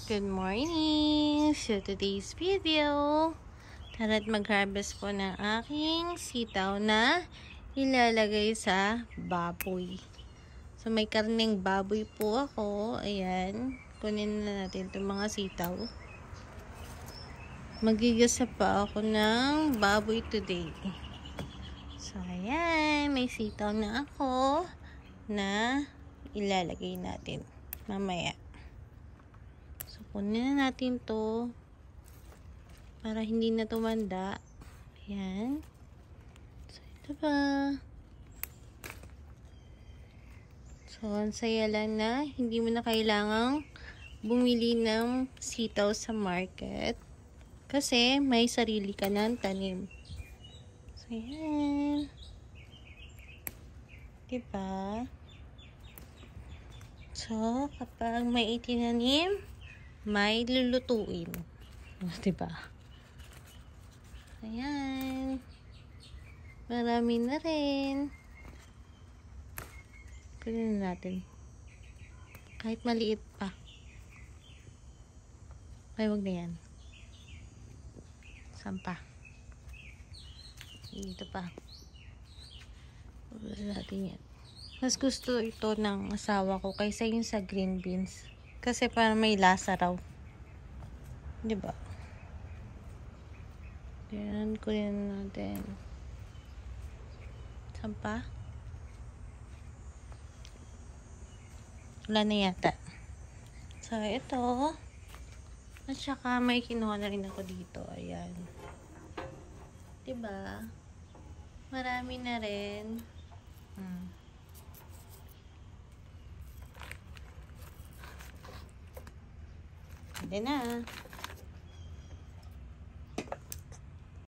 Good morning! So today's video, tara't mag-harvest po ng aking sitaw na ilalagay sa baboy. So may karneng baboy po ako. Ayan, kunin na natin itong mga sitaw. Magigisa pa ako ng baboy today. So ayan, may sitaw na ako na ilalagay natin mamaya. So, kunin na natin to para hindi na tumanda. Ayan. So, ito pa. So, ang saya lang na hindi mo na kailangang bumili ng sitaw sa market kasi may sarili ka ng tanim. So, ayan. Diba? So, kapag may itinanim, may lulutuin. Diba? Ayan. Marami na rin. Kunin natin. Kahit maliit pa. Ay, wag na yan. Saan pa? Dito pa. Kunin natin yan. Mas gusto ito ng asawa ko kaysa yung sa green beans. Kasi para may lasa raw. Diba? Yan, kunin natin. Saan pa? Wala na yata. So, ito. At saka may kinuha na rin ako dito. Ayan. Diba? Marami na rin. Pwede na.